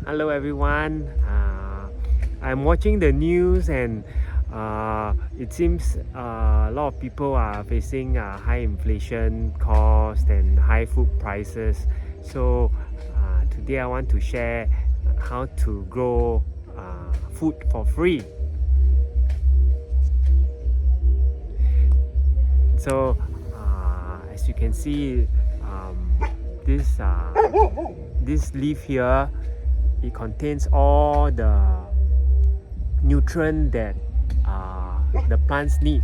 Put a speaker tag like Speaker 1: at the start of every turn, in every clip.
Speaker 1: Hello everyone. I'm watching the news and it seems a lot of people are facing high inflation cost and high food prices. So today I want to share how to grow food for free. So as you can see, this this leaf here, it contains all the nutrient that the plants need.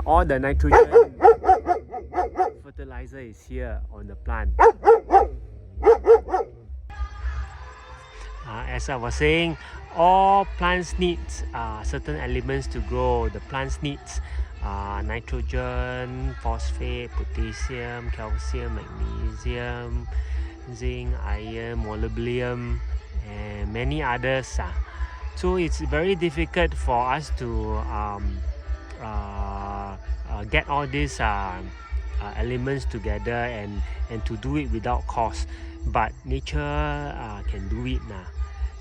Speaker 1: All the nitrogen fertilizer is here on the plant. As I was saying, all plants need certain elements to grow. The plants need nitrogen, phosphate, potassium, calcium, magnesium, zinc, iron, molybdenum, and many others. So it's very difficult for us to get all these elements together and to do it without cost, but nature can do it now.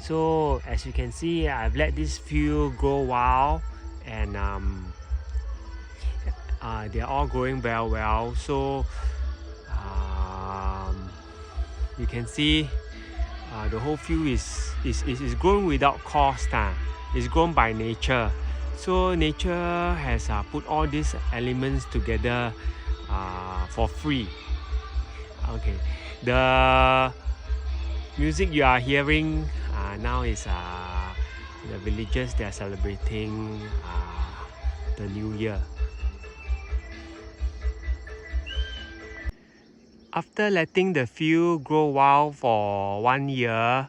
Speaker 1: So as you can see, I've let this field grow wild, and they're all growing very well. So you can see the whole field is grown without cost. It's grown by nature. So nature has put all these elements together for free. Okay, the music you are hearing now is the villagers. They are celebrating the new year. After letting the field grow wild for 1 year,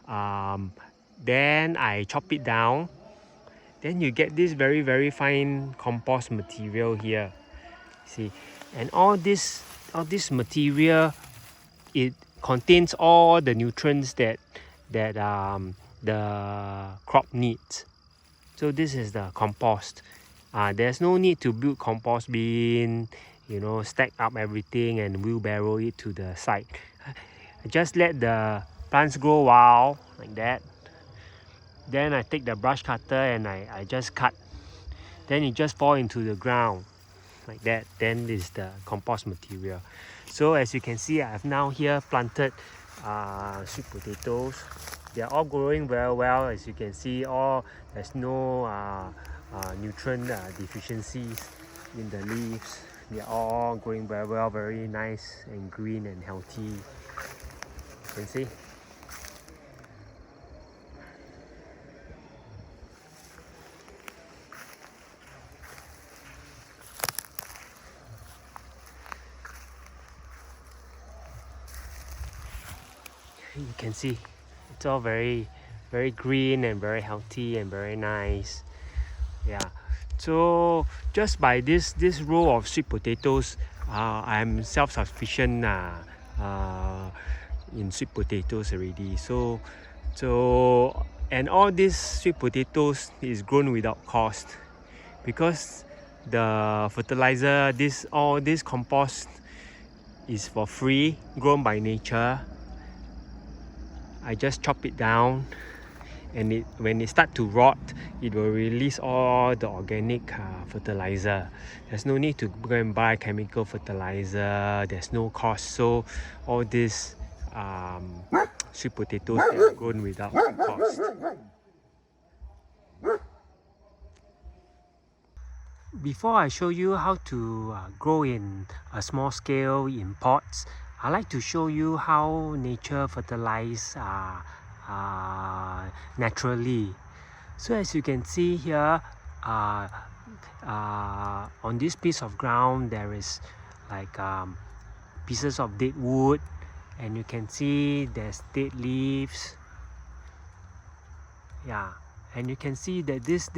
Speaker 1: then I chop it down. Then you get this very fine compost material here. See, and all this material, it contains all the nutrients that the crop needs. So this is the compost. There's no need to build compost bin, stack up everything and wheelbarrow it to the site. Just let the plants grow wild like that. Then I take the brush cutter and I just cut. Then it just fall into the ground like that. Then is the compost material. So as you can see, I've now here planted sweet potatoes. They are all growing very well. As you can see, there's no nutrient deficiencies in the leaves. They are all growing very well, very nice and green and healthy. You can see. You can see it's all very green and very healthy and very nice. Yeah, so just by this row of sweet potatoes, I'm self-sufficient in sweet potatoes already. So and all these sweet potatoes is grown without cost, because the fertilizer, all this compost is for free, grown by nature. I just chop it down, and when it start to rot, it will release all the organic fertilizer. There's no need to go and buy chemical fertilizer. There's no cost. So all these sweet potatoes are grown without cost. Before I show you how to grow in a small scale in pots, I like to show you how nature fertilizes naturally. So as you can see here, on this piece of ground there is like pieces of dead wood, and you can see there's dead leaves. Yeah, and you can see that this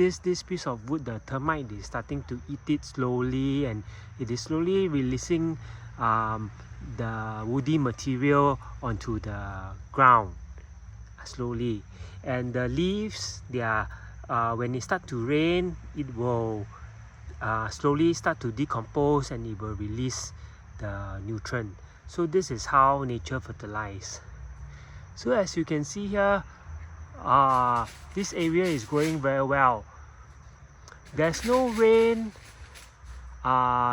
Speaker 1: piece of wood, the termite is starting to eat it slowly, and it is slowly releasing the woody material onto the ground slowly. And the leaves, they are when it start to rain, it will slowly start to decompose, and it will release the nutrient. So this is how nature fertilizes. So as you can see here, this area is growing very well. There's no rain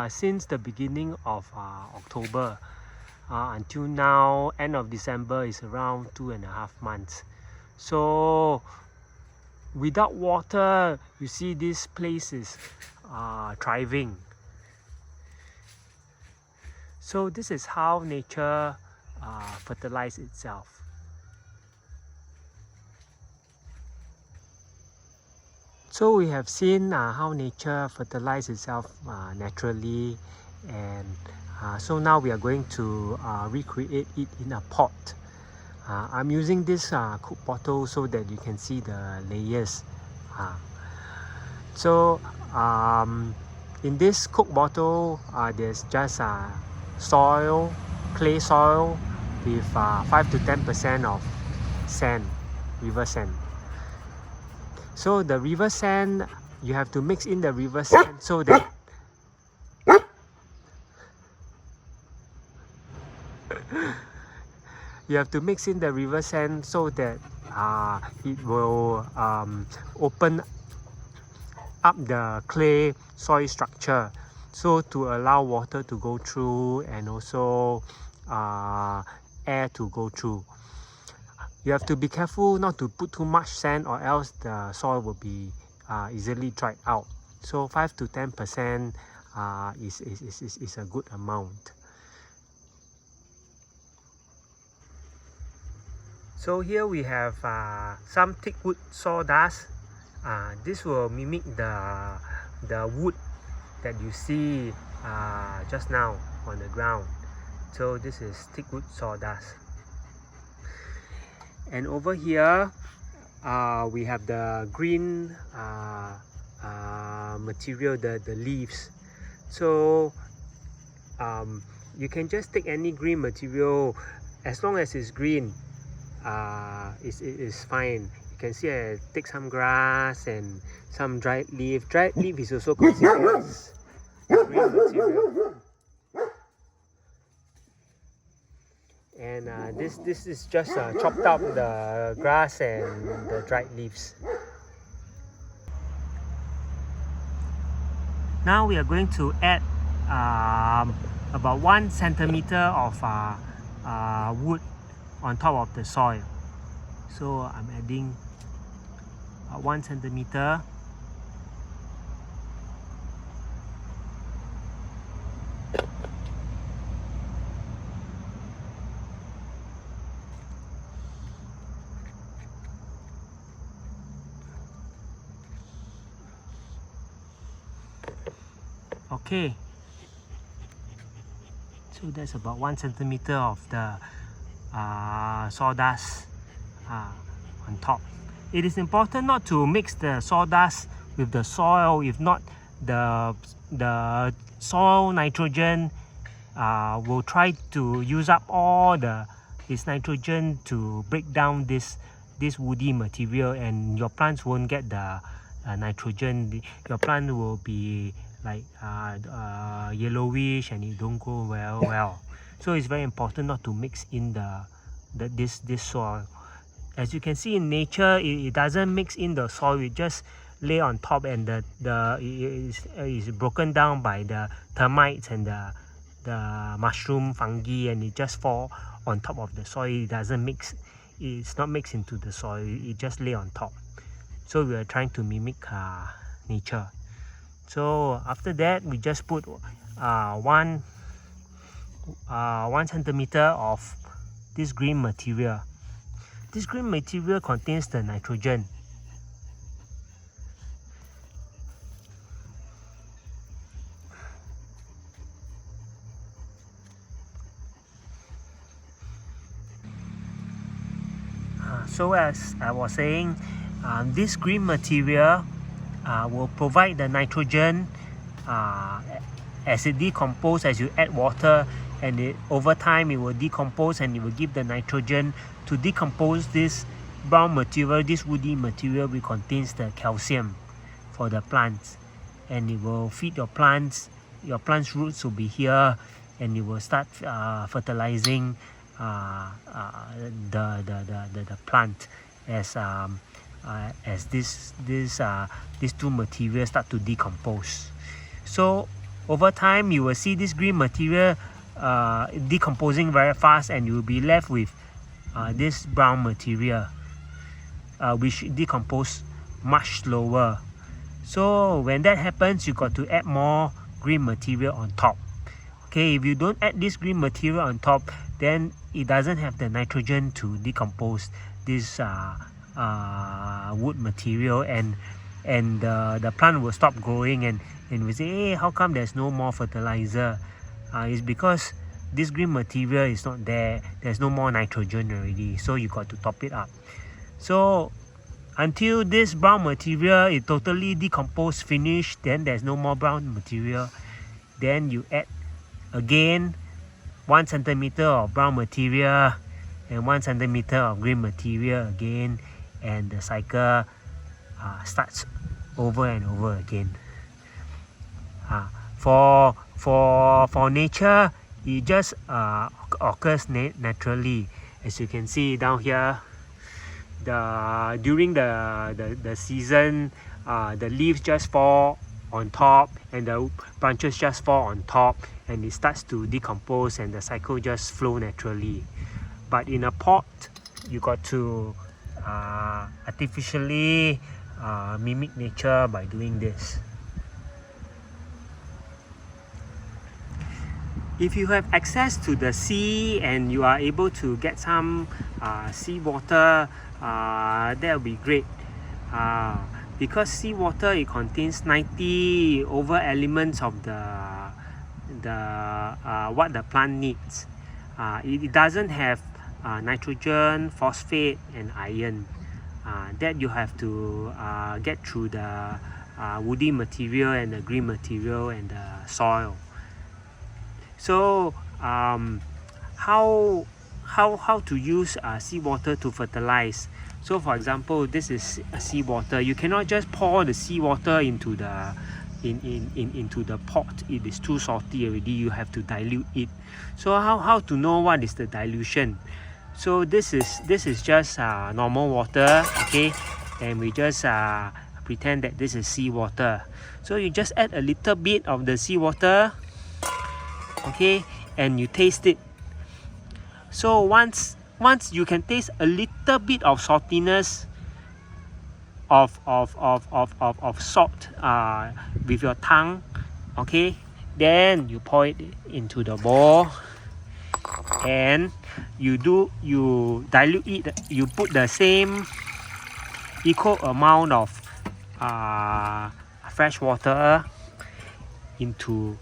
Speaker 1: since the beginning of October until now. End of December is around 2.5 months. So without water, you see this place is thriving. So this is how nature fertilizes itself. So we have seen how nature fertilizes itself naturally, and so now we are going to recreate it in a pot. I'm using this cook bottle so that you can see the layers. So in this cook bottle, there's just soil, clay soil with 5 to 10% of sand, river sand. So the river sand, you have to mix in the river sand so that you have to mix in the river sand so that it will open up the clay soil structure, so to allow water to go through and also air to go through. You have to be careful not to put too much sand, or else the soil will be easily dried out. So 5 to 10% is a good amount. So here we have some thick wood sawdust. This will mimic the wood that you see just now on the ground. So this is thick wood sawdust. And over here we have the green material, the leaves. So you can just take any green material, as long as it's green. It's fine. You can see I take some grass and some dried leaf. Dried leaf is also considered as green material. And this is just chopped up the grass and the dried leaves. Now we are going to add about 1 centimeter of wood on top of the soil. So I'm adding 1 centimeter. Okay, so that's about 1 centimeter of the sawdust on top. It is important not to mix the sawdust with the soil. If not, the soil nitrogen will try to use up all this nitrogen to break down this woody material, and your plants won't get the nitrogen. Your plant will be like yellowish and it don't grow well. So it's very important not to mix in this soil. As you can see in nature, it doesn't mix in the soil. It just lay on top, and it is broken down by the termites and the mushroom fungi, and it just fall on top of the soil. It doesn't mix. It's not mixed into the soil. It just lay on top. So we are trying to mimic nature. So after that, we just put 1 centimeter of this green material. This green material contains the nitrogen. So as I was saying, this green material will provide the nitrogen as it decomposes, as you add water, and over time it will decompose, and it will give the nitrogen to decompose this brown material, this woody material, which contains the calcium for the plants, and it will feed your plants. Your plants' roots will be here, and you will start fertilizing the plant as these two materials start to decompose. So over time you will see this green material decomposing very fast, and you will be left with this brown material which decompose much slower. So when that happens, you got to add more green material on top. Okay, if you don't add this green material on top, then it doesn't have the nitrogen to decompose this wood material, and the plant will stop growing, and we say, hey, how come there's no more fertilizer? It's because this green material is not there. There's no more nitrogen already, so you got to top it up. So until this brown material is totally decomposed, finished, then there's no more brown material. Then you add again 1 centimeter of brown material and 1 centimeter of green material again, and the cycle starts over and over again. For nature, it just occurs naturally. As you can see down here, during the season, the leaves just fall on top and the branches just fall on top, and it starts to decompose, and the cycle just flow naturally. But in a pot, you got to artificially mimic nature by doing this. If you have access to the sea and you are able to get some seawater, that will be great. Because seawater, it contains 90 over elements of what the plant needs. It doesn't have nitrogen, phosphate, and iron. That you have to get through the woody material and the green material and the soil. So how to use seawater to fertilize? So for example, this is seawater. You cannot just pour the seawater into the pot. It is too salty already. You have to dilute it. So how to know what is the dilution? So this is just normal water, okay, and we just pretend that this is seawater. So you just add a little bit of the seawater, okay, and you taste it. So once you can taste a little bit of saltiness of salt with your tongue, okay, then you pour it into the bowl, and you dilute it. You put the same equal amount of fresh water into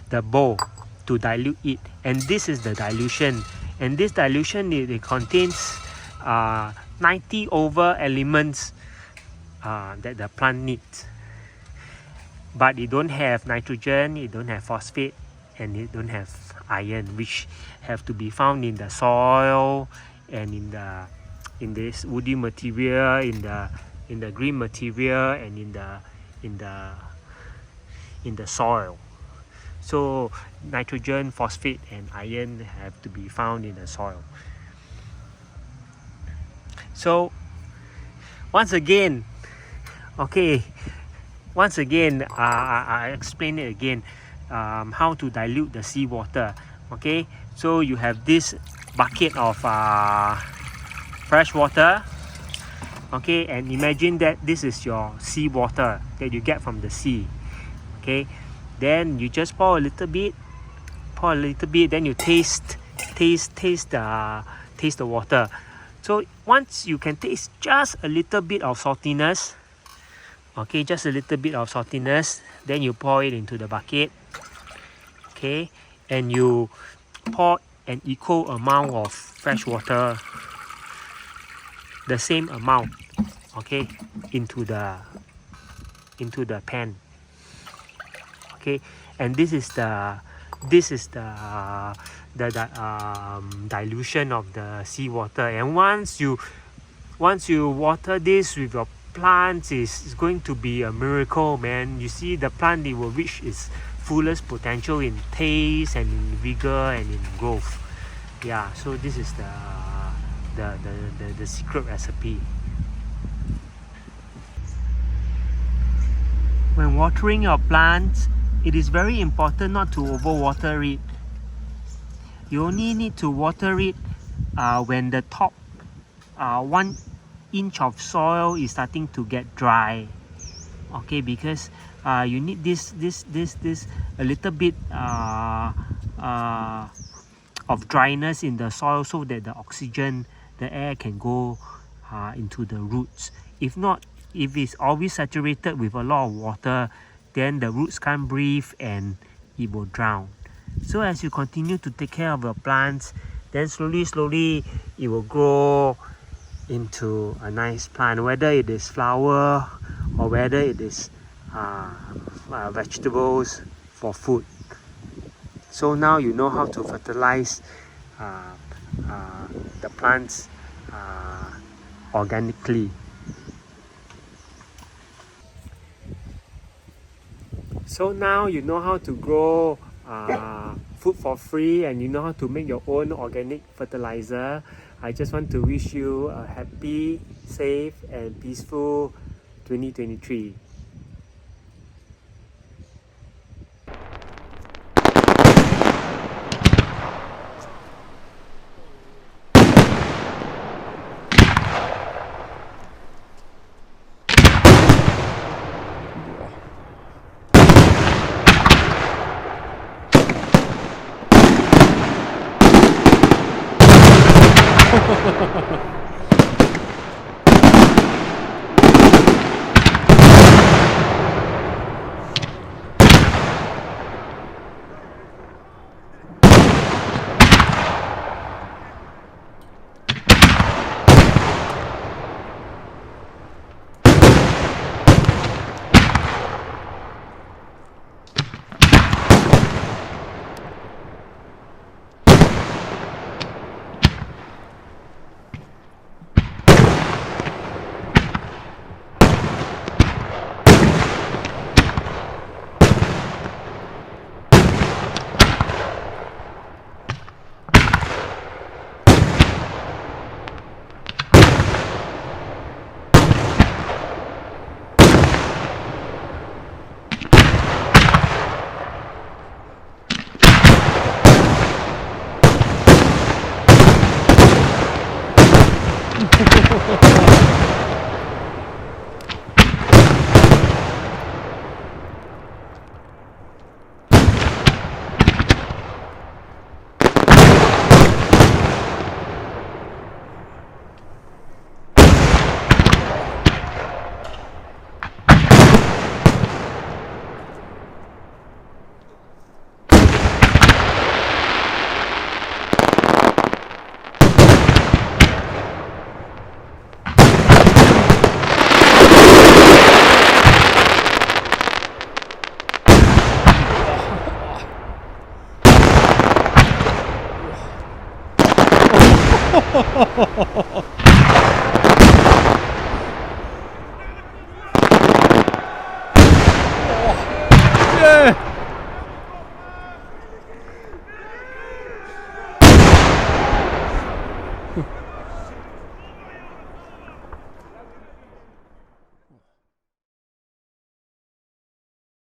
Speaker 1: the bowl to dilute it, and this is the dilution. And this dilution, it contains 90 over elements that the plant needs, but it don't have nitrogen, it don't have phosphate, and it don't have iron, which have to be found in the soil and in this woody material, in the green material, and in the soil. So nitrogen, phosphate, and iron have to be found in the soil. So once again, I explain it again, how to dilute the seawater. Okay, so you have this bucket of fresh water, okay, and imagine that this is your seawater that you get from the sea. Okay, then you just pour a little bit, then you taste the water. So once you can taste just a little bit of saltiness, okay, just a little bit of saltiness, then you pour it into the bucket, okay, and you pour an equal amount of fresh water, the same amount, okay, into the pan, okay, and this is the dilution of the seawater. And once you water this with your plants is going to be a miracle, man. You see, the plant, it will reach its fullest potential in taste and in vigor and in growth. Yeah, so this is the secret recipe. When watering your plants, it is very important not to overwater it. You only need to water it when the top 1 inch of soil is starting to get dry. Okay, because you need this a little bit of dryness in the soil so that the oxygen, the air can go into the roots. If not, if it's always saturated with a lot of water, then the roots can't breathe and it will drown. So as you continue to take care of your plants, then slowly it will grow into a nice plant, whether it is flower or whether it is vegetables for food. So now you know how to fertilize the plants organically. So now you know how to grow food for free, and you know how to make your own organic fertilizer. I just want to wish you a happy, safe and peaceful 2023.